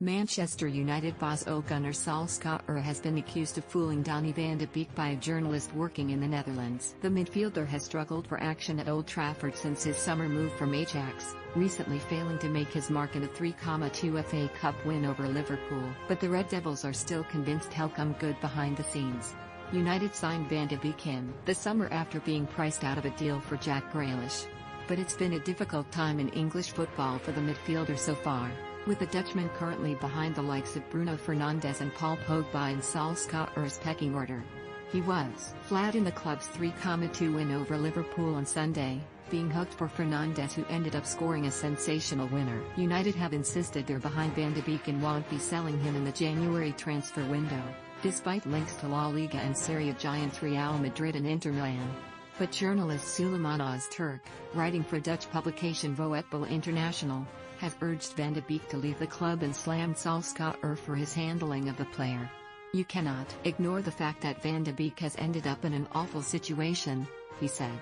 Manchester United boss Ole Gunnar Solskjaer has been accused of fooling Donny van de Beek by a journalist working in the Netherlands. The midfielder has struggled for action at Old Trafford since his summer move from Ajax, recently failing to make his mark in a 3-2 FA Cup win over Liverpool. But the Red Devils are still convinced he'll come good behind the scenes. United signed Van de Beek in the summer after being priced out of a deal for Jack Grealish. But it's been a difficult time in English football for the midfielder so far, with the Dutchman currently behind the likes of Bruno Fernandes and Paul Pogba in Solskjaer's pecking order. He was flat in the club's 3-2 win over Liverpool on Sunday, being hooked for Fernandes, who ended up scoring a sensational winner. United have insisted they're behind Van de Beek and won't be selling him in the January transfer window, despite links to La Liga and Serie A giants Real Madrid and Inter Milan. But journalist Suleiman Öztürk, writing for Dutch publication Voetbal International, has urged Van de Beek to leave the club and slammed Solskjaer for his handling of the player. "You cannot ignore the fact that Van de Beek has ended up in an awful situation," he said.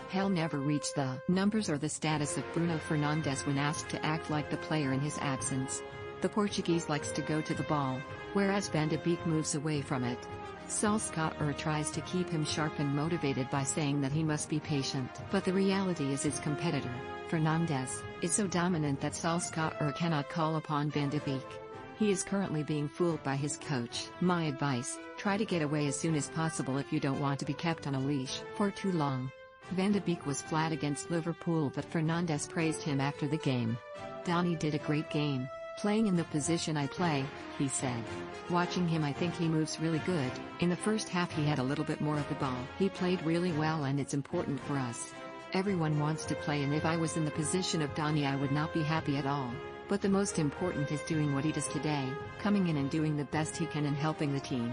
"He'll never reach the numbers or the status of Bruno Fernandes when asked to act like the player in his absence. The Portuguese likes to go to the ball, whereas Van de Beek moves away from it." Solskjaer tries to keep him sharp and motivated by saying that he must be patient. But the reality is his competitor, Fernandes, is so dominant that Solskjaer cannot call upon Van de Beek. He is currently being fooled by his coach. "My advice, try to get away as soon as possible if you don't want to be kept on a leash for too long." Van de Beek was flat against Liverpool, but Fernandes praised him after the game. "Donny did a great game, playing in the position I play," he said. "Watching him, I think he moves really good. In the first half he had a little bit more of the ball. He played really well and it's important for us. Everyone wants to play, and if I was in the position of Donny I would not be happy at all. But the most important is doing what he does today, coming in and doing the best he can and helping the team."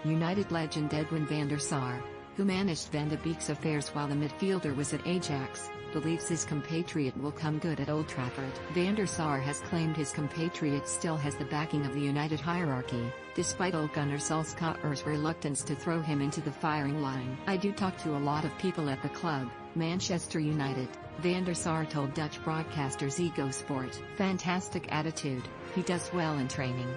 United legend Edwin van der Sar, who managed Van de Beek's affairs while the midfielder was at Ajax, believes his compatriot will come good at Old Trafford. Van der Sar has claimed his compatriot still has the backing of the United hierarchy, despite Ole Gunnar Solskjaer's reluctance to throw him into the firing line. "I do talk to a lot of people at the club, Manchester United," Van der Sar told Dutch broadcaster Ziggo Sport. "Fantastic attitude, he does well in training.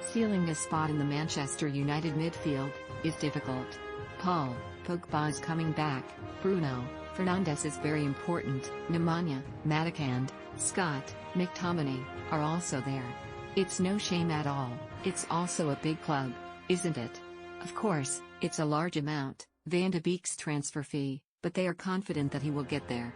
Sealing a spot in the Manchester United midfield is difficult. Paul Pogba is coming back, Bruno Fernandes is very important, Nemanja Matic and Scott McTominay are also there. It's no shame at all. It's also a big club, isn't it? Of course, it's a large amount, Van de Beek's transfer fee, but they are confident that he will get there."